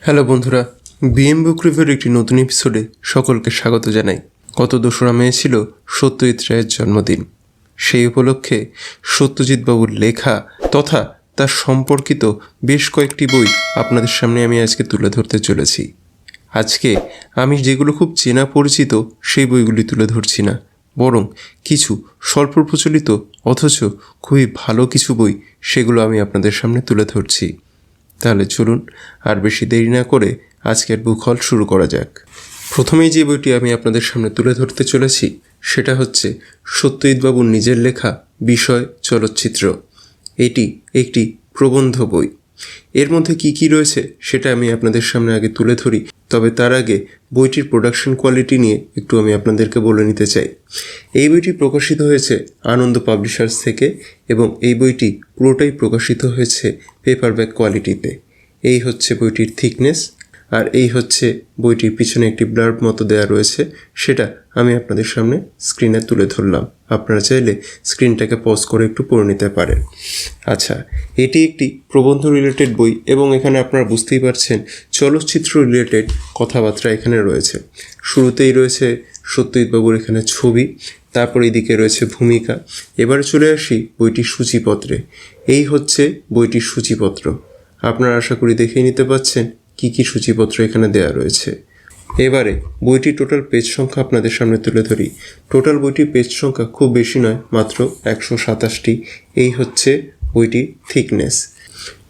Hello বন্ধুরা, BM বুক রিভিউর একটি নতুন এপিসোডে সকলকে স্বাগত জানাই। গত 2রা মে ছিল সত্যজিৎ রায়ের জন্মদিন। সেই উপলক্ষে সত্যজিৎ বাবুর লেখা তথা তার সম্পর্কিত বেশ কয়েকটি বই আপনাদের সামনে আমি আজকে তুলে ধরতে চলেছি। আজকে আমি যেগুলো খুব চেনা পরিচিত সেই বইগুলি তুলে ধরছি না, বরং কিছু স্বল্প প্রচলিত অথচ খুবই ভালো কিছু বই সেগুলো আমি আপনাদের সামনে তুলে ধরছি। তাহলে চলুন আর বেশি দেরি না করে আজকের বুক হল শুরু করা যাক। প্রথমেই যে বইটি আমি আপনাদের সামনে তুলে ধরতে চলেছি সেটা হচ্ছে সত্যজিৎ বাবুর নিজের লেখা বিষয় চলচ্চিত্র। এটি একটি প্রবন্ধ বই। এর মধ্যে কি কি রয়েছে সেটা আমি আপনাদের সামনে আগে তুলে ধরি, তবে তার আগে বইটির প্রোডাকশন কোয়ালিটি নিয়ে একটু আমি আপনাদেরকে বলে নিতে চাই। এই বইটি প্রকাশিত হয়েছে আনন্দ পাবলিশার্স থেকে এবং এই বইটি পুরোটাই প্রকাশিত হয়েছে পেপারব্যাক কোয়ালিটিতে। এই হচ্ছে বইটির থিকনেস, আর এই হচ্ছে বইটির পিছনে একটি ব্লার্ব মতো দেওয়া রয়েছে, সেটা আমি আপনাদের সামনে স্ক্রিনে তুলে ধরলাম। আপনারা চাইলে স্ক্রিনটাকে পজ করে একটু পড়ে নিতে পারেন। আচ্ছা, এটি একটি প্রবন্ধ রিলেটেড বই এবং এখানে আপনারা বুঝতেই পারছেন চলচ্চিত্র রিলেটেড কথাবার্তা এখানে রয়েছে। শুরুতেই রয়েছে সত্যজিৎ বাবুর এখানে ছবি, তারপর এদিকে রয়েছে ভূমিকা। এবারে চলে আসি বইটির সূচিপত্রে। এই হচ্ছে বইটির সূচিপত্র। আপনারা আশা করি দেখেই নিতে পাচ্ছেন কি কি সূচিপত্র এখানে দেওয়া রয়েছে। এবারে বইটির টোটাল পেজ সংখ্যা আপনাদের সামনে তুলে ধরি। টোটাল বইটির পেজ সংখ্যা খুব বেশি নয়, মাত্র 127টি। এই হচ্ছে বইটির থিকনেস।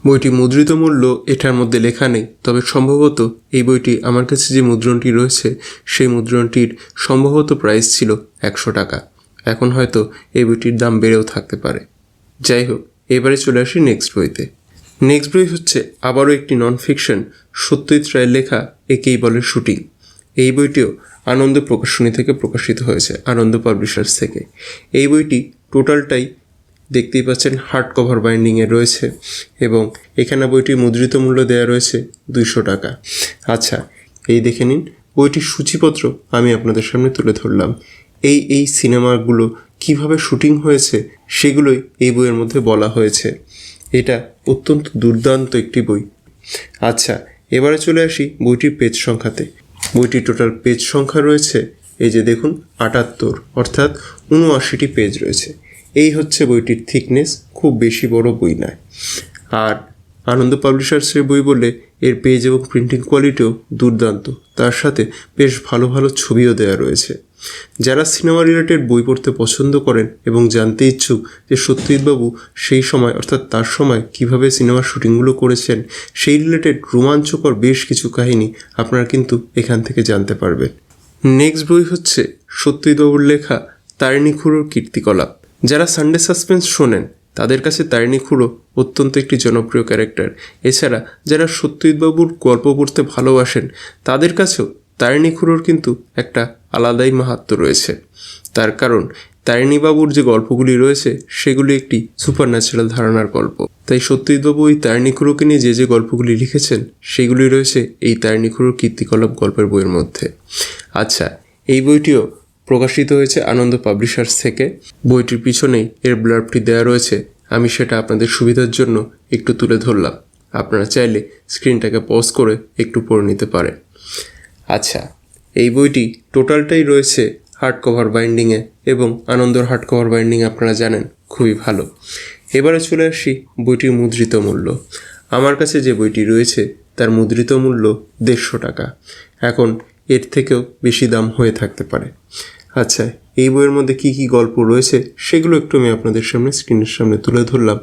বইটি মুদ্রিত মূল্য এটার মধ্যে লেখা নেই, তবে সম্ভবত এই বইটি আমার কাছে যে মুদ্রণটি রয়েছে সেই মুদ্রণটির সম্ভবত প্রাইস ছিল 100 টাকা। এখন হয়তো এই বইটির দাম বেড়েও থাকতে পারে। যাই হোক, এবারে চলে আসি নেক্সট বইতে। নেক্সট বই হচ্ছে আবারও একটি নন ফিকশন, সত্যজিৎ রায়ের লেখা একেই বলে শুটিং। এই বইটিও আনন্দ প্রকাশনী থেকে প্রকাশিত হয়েছে, আনন্দ পাবলিশার্স থেকে। এই বইটি টোটালটাই দেখতেই পাচ্ছেন হার্ড কভার বাইন্ডিংয়ে রয়েছে এবং এখানে বইটির মুদ্রিত মূল্য দেওয়া রয়েছে 200 টাকা। আচ্ছা, এই দেখে নিন বইটির সূচিপত্র আমি আপনাদের সামনে তুলে ধরলাম। এই সিনেমাগুলো কিভাবে শুটিং হয়েছে সেগুলোই এই বইয়ের মধ্যে বলা হয়েছে। এটা অত্যন্ত দুর্দান্ত একটি বই। আচ্ছা, এবারে চলে আসি বইটির পেজ সংখ্যাতে। বইটির টোটাল পেজ সংখ্যা রয়েছে এই যে দেখুন 78, অর্থাৎ 79টি পেজ রয়েছে। এই হচ্ছে বইটির থিকনেস, খুব বেশি বড় বই নয়। আর আনন্দ পাবলিশার্সের বই বলে এর পেজ এবং প্রিন্টিং কোয়ালিটিও দুর্দান্ত, তার সাথে বেশ ভালো ভালো ছবিও দেওয়া রয়েছে। যারা সিনেমা রিলেটেড বই পড়তে পছন্দ করেন এবং জানতে ইচ্ছুক যে সত্যজিৎবাবু সেই সময় অর্থাৎ তার সময় কিভাবে সিনেমার শুটিংগুলো করেছেন, সেই রিলেটেড রোমাঞ্চকর বেশ কিছু কাহিনী আপনারা কিন্তু এখান থেকে জানতে পারবেন। নেক্সট বই হচ্ছে সত্যজিৎবাবুর লেখা তারিণী খুড়োর কীর্তিকলাপ। যারা সানডে সাসপেন্স শোনেন তাদের কাছে তারিণী খুড়ো অত্যন্ত একটি জনপ্রিয় ক্যারেক্টার। এছাড়া যারা সত্যজিৎবাবুর গল্প পড়তে ভালোবাসেন তাদের কাছেও তারিণী খুড়োর কিন্তু একটা আলাদাই মাহাত্ম্য রয়েছে। তার কারণ তারিণীবাবুর যে গল্পগুলি রয়েছে সেগুলি একটি সুপার ন্যাচারাল ধারণার গল্প। তাই সত্যজিৎবাবু এই তারিণী খুড়োকে নিয়ে যে গল্পগুলি লিখেছেন সেগুলি রয়েছে এই তারিণী খুড়োর কীর্তিকলাপ গল্পের বইয়ের মধ্যে। আচ্ছা, এই বইটিও প্রকাশিত হয়েছে আনন্দ পাবলিশার্স থেকে। বইটির পিছনেই এর ব্লার্বটি দেওয়া রয়েছে, আমি সেটা আপনাদের সুবিধার জন্য একটু তুলে ধরলাম। আপনারা চাইলে স্ক্রিনটাকে পজ করে একটু পড়ে নিতে পারেন। আচ্ছা, এই বইটি টোটালটাই রয়েছে হার্ড কভার বাইন্ডিংয়ে এবং আনন্দর হার্ড কভার বাইন্ডিং আপনারা জানেন খুবই ভালো। এবারে চলে আসি বইটির মুদ্রিত মূল্য। আমার কাছে যে বইটি রয়েছে তার মুদ্রিত মূল্য 150 টাকা। এখন এর থেকেও বেশি দাম হয়ে থাকতে পারে। আচ্ছা, এই বইয়ের মধ্যে কি কি গল্প রয়েছে সেগুলো একটু আমি আপনাদের সামনে স্ক্রিনের সামনে তুলে ধরলাম।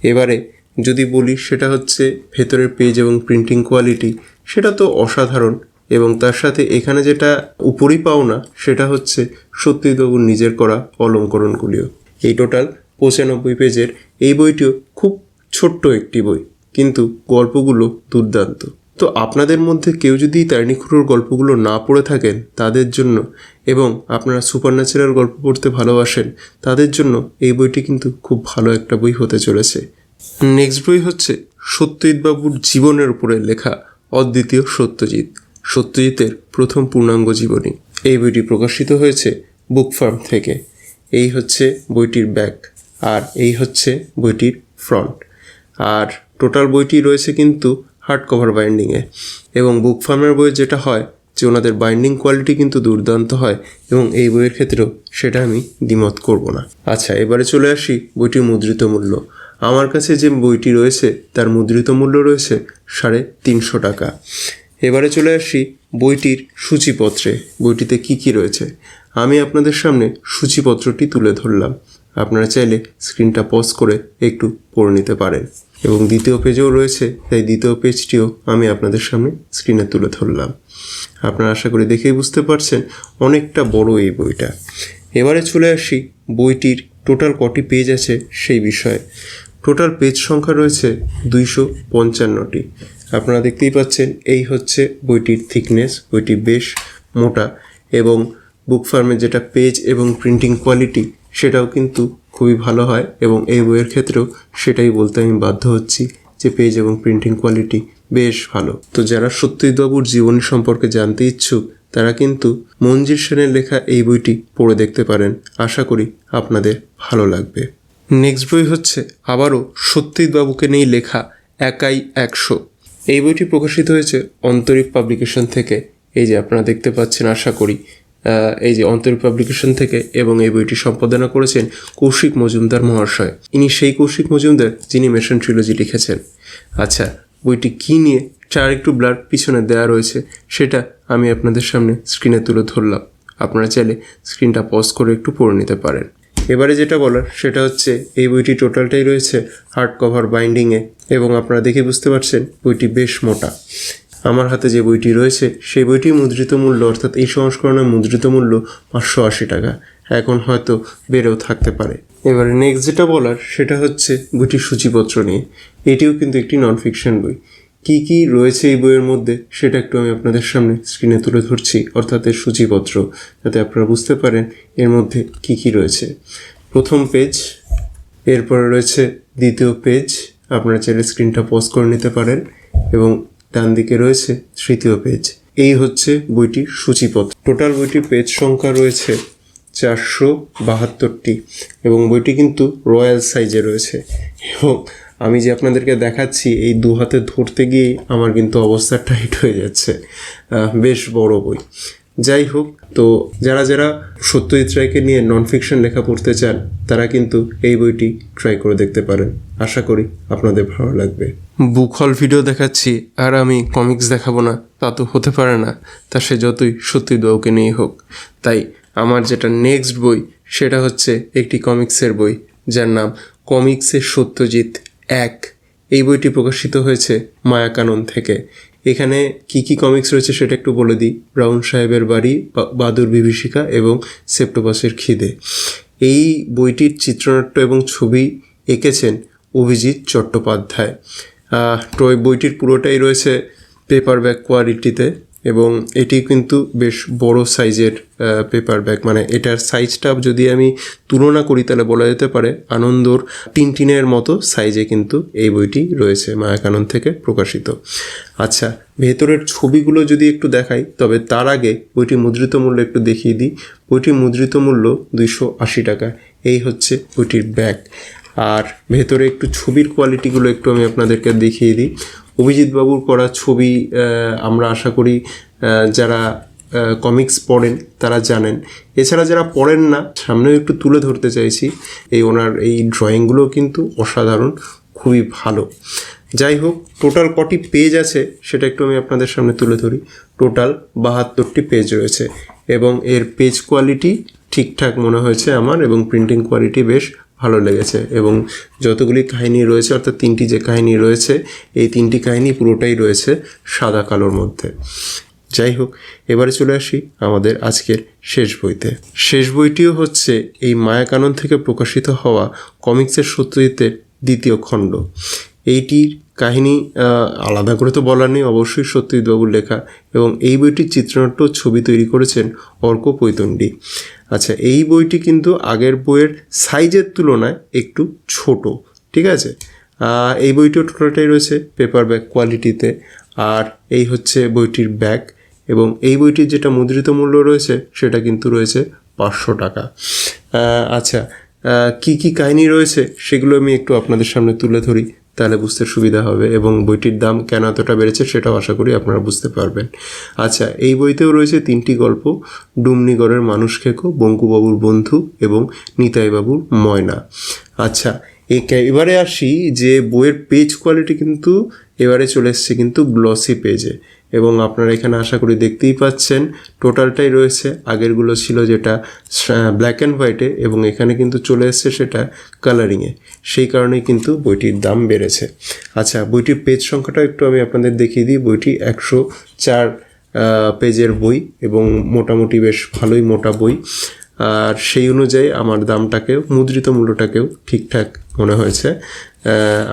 এবারে যদি বলি সেটা হচ্ছে ভেতরের পেজ এবং প্রিন্টিং কোয়ালিটি, সেটা তো অসাধারণ এবং তার সাথে এখানে যেটা উপরই পাওনা সেটা হচ্ছে সত্যজিৎবাবুর নিজের করা অলঙ্করণগুলিও। এই টোটাল 95 পেজের এই বইটিও খুব ছোট্ট একটি বই, কিন্তু গল্পগুলো দুর্দান্ত। তো আপনাদের মধ্যে কেউ যদি তারিণী খুড়োর গল্পগুলো না পড়ে থাকেন তাদের জন্য, এবং আপনারা সুপার ন্যাচারাল গল্প পড়তে ভালোবাসেন তাদের জন্য এই বইটি কিন্তু খুব ভালো একটা বই হতে চলেছে। নেক্সট বই হচ্ছে সত্যজিৎবাবুর জীবনের উপরে লেখা অদ্বিতীয় সত্যজিৎ, সত্যজিতের প্রথম পূর্ণাঙ্গ জীবনী। এই বইটি প্রকাশিত হয়েছে বুক ফার্ম থেকে। এই হচ্ছে বইটির ব্যাক আর এই হচ্ছে বইটির ফ্রন্ট। আর টোটাল বইটি রয়েছে কিন্তু হার্ড কভার বাইন্ডিংয়ে। এবং বুক ফার্মের বইয়ে যেটা হয় যে ওনাদের বাইন্ডিং কোয়ালিটি কিন্তু দুর্দান্ত হয়, এবং এই বইয়ের ক্ষেত্রেও সেটা আমি দ্বিমত করব না। আচ্ছা, এবারে চলে আসি বইটির মুদ্রিত মূল্য। আমার কাছে যে বইটি রয়েছে তার মুদ্রিত মূল্য রয়েছে 350 টাকা। এবারে চলে আসি বইটির সূচিপত্রে, বইটিতে কি কি রয়েছে। আমি আপনাদের সামনে সূচিপত্রটি তুলে ধরলাম, আপনারা চাইলে স্ক্রিনটা পজ করে একটু পড়ে নিতে পারেন। এবং দ্বিতীয় পেজেও রয়েছে, তাই দ্বিতীয় পেজটিও আমি আপনাদের সামনে স্ক্রিনে তুলে ধরলাম। আপনারা আশা করি দেখেই বুঝতে পারছেন অনেকটা বড় এই বইটা। এবারে চলে আসি বইটির টোটাল কটি পেজ আছে সেই বিষয়ে। টোটাল পেজ সংখ্যা রয়েছে 255টি। আপনারা দেখতেই পাচ্ছেন এই হচ্ছে বইটির থিকনেস, বইটি বেশ মোটা, এবং বুক ফার্মের যেটা পেজ এবং প্রিন্টিং কোয়ালিটি সেটাও কিন্তু খুবই ভালো হয়, এবং এই বইয়ের ক্ষেত্রেও সেটাই বলতে আমি বাধ্য হচ্ছি যে পেজ এবং প্রিন্টিং কোয়ালিটি বেশ ভালো। তো যারা সত্যজিৎবাবুর জীবনী সম্পর্কে জানতে ইচ্ছুক তারা কিন্তু মঞ্জির সেনের লেখা এই বইটি পড়ে দেখতে পারেন, আশা করি আপনাদের ভালো লাগবে। নেক্সট বই হচ্ছে আবারও সত্যজিৎবাবুকে নিয়ে লেখা একাই 100। এই বইটি প্রকাশিত হয়েছে অন্তরীপ পাবলিকেশন থেকে। এই যে আপনারা দেখতে পাচ্ছেন, আশা করি এই যে অন্তরীপ পাবলিকেশন থেকে, এবং এই বইটি সম্পাদনা করেছেন কৌশিক মজুমদার মহাশয়। ইনি সেই কৌশিক মজুমদার যিনি মেশন ট্রিলজি লিখেছেন। আচ্ছা, বইটি কী নিয়ে চার একটু ব্লার পিছনে দেওয়া রয়েছে সেটা আমি আপনাদের সামনে স্ক্রিনে তুলে ধরলাম, আপনারা চাইলে স্ক্রিনটা পজ করে একটু পড়ে নিতে পারেন। এবারে যেটা বলার সেটা হচ্ছে এই বইটি টোটালটাই রয়েছে হার্ড কভার বাইন্ডিংয়ে, এবং আপনারা দেখে বুঝতে পারছেন বইটি বেশ মোটা। আমার হাতে যে বইটি রয়েছে সেই বইটির মুদ্রিত মূল্য, অর্থাৎ এই সংস্করণের মুদ্রিত মূল্য 580 টাকা। এখন হয়তো বেড়েও থাকতে পারে। এবারে নেক্সট যেটা বলার সেটা হচ্ছে বইটির সূচিপত্র নিয়ে। এটিও কিন্তু একটি নন ফিকশন বই। কি কি রয়েছে এই বইয়ের মধ্যে সেটা একটু আমি আপনাদের সামনে স্ক্রিনে তুলে ধরছি, অর্থাৎ এর সূচিপত্র, যাতে আপনারা বুঝতে পারেন এর মধ্যে কি কি রয়েছে। প্রথম পেজ, এরপরে রয়েছে দ্বিতীয় পেজ, আপনারা চাইলে স্ক্রিনটা পজ করে নিতে পারেন, এবং ডান দিকে রয়েছে তৃতীয় পেজ। এই হচ্ছে বইটির সূচিপত্র। টোটাল বইটির পেজ সংখ্যা রয়েছে 472টি, এবং বইটি কিন্তু রয়্যাল সাইজে রয়েছে। এবং আমি যে আপনাদেরকে দেখাচ্ছি এই দু হাতে ধরতে গিয়ে আমার কিন্তু অবস্থা টাইট হয়ে যাচ্ছে, বেশ বড় বই। যাই হোক, তো যারা যারা সত্যজিৎ রায়কে নিয়ে নন ফিকশন লেখা পড়তে চান তারা কিন্তু এই বইটি ট্রাই করে দেখতে পারেন, আশা করি আপনাদের ভালো লাগবে। বুক হল ভিডিও দেখাচ্ছি আর আমি কমিক্স দেখাবো না তা তো হতে পারে না, তা সে যতই সত্যজিৎবাবুকে নিয়ে হোক। তাই আমার যেটা নেক্সট বই সেটা হচ্ছে একটি কমিক্সের বই, যার নাম কমিক্সের সত্যজিৎ 1। এই বইটি প্রকাশিত হয়েছে মায়াকানন থেকে। এখানে কি কি কমিক্স রয়েছে সেটা একটু বলে দিই। ব্রাউন সাহেবের বাড়ি, বাদুর বিভীষিকা এবং সেপ্টোপাসের খিদে। এই বইটির চিত্রনাট্য এবং ছবি এঁকেছেন অভিজিৎ চট্টোপাধ্যায়। তো এই বইটির পুরোটাই রয়েছে পেপার ব্যাক কোয়ালিটিতে, এবং এটি কিন্তু বেশ বড় সাইজের পেপার ব্যাগ, মানে এটার সাইজটা যদি আমি তুলনা করি তাহলে বলা যেতে পারে আনন্দর টিনটিনের মতো সাইজে কিন্তু এই বইটি রয়েছে, মায়াকানন থেকে প্রকাশিত। আচ্ছা, ভেতরের ছবিগুলো যদি একটু দেখাই, তবে তার আগে বইটির মুদ্রিত মূল্য একটু দেখিয়ে দিই। বইটির মুদ্রিত মূল্য 280 টাকা। এই হচ্ছে বইটির ব্যাগ। আর ভেতরে একটু ছবির কোয়ালিটিগুলো একটু আমি আপনাদেরকে দেখিয়ে দিই। অভিজিৎ বাবুর করা ছবি আমরা আশা করি যারা কমিক্স পড়েন তারা জানেন। এছাড়া যারা পড়েন না, সামনেও একটু তুলে ধরতে চাইছি, ওনার এই ড্রয়িংগুলো কিন্তু অসাধারণ, খুবই ভালো। যাই হোক, টোটাল কটি পেজ আছে সেটা একটু আমি আপনাদের সামনে তুলে ধরি। টোটাল 72টি পেজ রয়েছে, এবং এর পেজ কোয়ালিটি ঠিকঠাক মনে হয়েছে আমার, এবং প্রিন্টিং কোয়ালিটি বেশ ভালো লেগেছে। এবং যতগুলি কাহিনী রয়েছে, অর্থাৎ 3টি যে কাহিনী রয়েছে, এই 3টি কাহিনী পুরোটাই রয়েছে সাদা কালোর মধ্যে। যাই হোক, এবারে চলে আসি আমাদের আজকের শেষ বইতে। শেষ বইটিও হচ্ছে এই মায়াকানন থেকে প্রকাশিত হওয়া কমিক্সের সত্যজিতের 2য় খণ্ড। এইটির কাহিনী আলাদা করে তো বলার নেই, অবশ্যই সত্যজিৎবাবুর লেখা, এবং এই বইটির চিত্রনাট্য ছবি তৈরি করেছেন অর্ক পৈতন্ডি। আচ্ছা, এই বইটি কিন্তু আগের বইয়ের সাইজের তুলনায় একটু ছোট, ঠিক আছে। এই বইটিও টোটালটাই রয়েছে পেপার ব্যাগ কোয়ালিটিতে। আর এই হচ্ছে বইটির ব্যাগ, এবং এই বইটির যেটা মুদ্রিত মূল্য রয়েছে সেটা কিন্তু রয়েছে 500 টাকা। আচ্ছা, কি কি কাহিনী রয়েছে সেগুলো আমি একটু আপনাদের সামনে তুলে ধরি, তাহলে বুঝতে সুবিধা হবে এবং বইটির দাম কেন এতটা বেড়েছে সেটাও আশা করি আপনারা বুঝতে পারবেন। আচ্ছা, এই বইতেও রয়েছে 3টি গল্প, ডুমনিগড়ের মানুষ খেকো, বঙ্কুবাবুর বন্ধু এবং নিতাইবাবুর ময়না। আচ্ছা, এবারে আসি যে বইয়ের পেজ কোয়ালিটি কিন্তু এবারে চলে এসছে কিন্তু গ্লসি পেজে, এবং আপনারা এখানে আশা করি দেখতেই পাচ্ছেন টোটালটাই রয়েছে, আগেরগুলো ছিল যেটা ব্ল্যাক অ্যান্ড হোয়াইটে, এবং এখানে কিন্তু চলে এসছে সেটা কালারিংয়ে, সেই কারণেই কিন্তু বইটির দাম বেড়েছে। আচ্ছা, বইটির পেজ সংখ্যাটা একটু আমি আপনাদের দেখিয়ে দিই। বইটি 104 পেজের বই এবং মোটামুটি বেশ ভালোই মোটা বই, আর সেই অনুযায়ী আমার দামটাকেও, মুদ্রিত মূল্যটাকেও ঠিকঠাক মনে হয়েছে।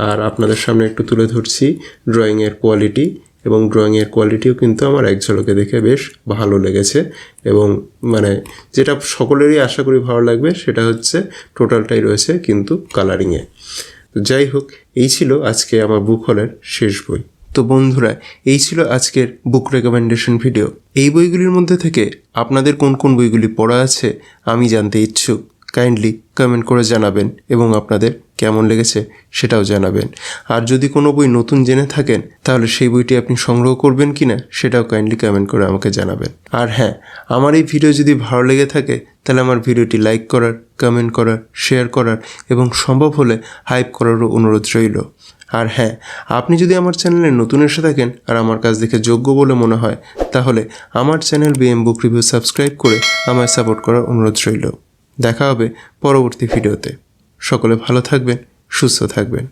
আর আপনাদের সামনে একটু তুলে ধরছি ড্রয়িংয়ের কোয়ালিটি, এবং ড্রয়িংয়ের কোয়ালিটিও কিন্তু আমার এক ঝলকে দেখে বেশ ভালো লেগেছে, এবং মানে যেটা সকলেরই আশা করি ভালো লাগবে সেটা হচ্ছে টোটালটাই রয়েছে কিন্তু কালারিংয়ে। তো যাই হোক, এই ছিল আজকে আমার বুক হলের শেষ বই। তো বন্ধুরা, এই ছিল আজকের বুক রেকমেন্ডেশন ভিডিও। এই বইগুলির মধ্যে থেকে আপনাদের কোন কোন বইগুলি পড়া আছে আমি জানতে ইচ্ছুক। কাইন্ডলি কমেন্ট করে জানাবেন এবং আপনাদের কেমন লেগেছে সেটাও জানাবেন। আর যদি কোনো বই নতুন জেনে থাকেন তাহলে সেই বইটি আপনি সংগ্রহ করবেন কিনা সেটাও কাইন্ডলি কমেন্ট করে আমাকে জানাবেন। আর হ্যাঁ, আমার এই ভিডিও যদি ভালো লেগে থাকে তাহলে আমার ভিডিওটি লাইক করার, কমেন্ট করার, শেয়ার করার এবং সম্ভব হলে হাইপ করারও অনুরোধ রইল। আর হ্যাঁ, আপনি যদি আমার চ্যানেলে নতুন এসে থাকেন আর আমার কাজ দেখে যোগ্য বলে মনে হয় তাহলে আমার চ্যানেল বিএম বুক রিভিউ সাবস্ক্রাইব করে আমায় সাপোর্ট করার অনুরোধ রইল। দেখা হবে পরবর্তী ভিডিওতে। সকলে ভালো থাকবেন, সুস্থ থাকবেন।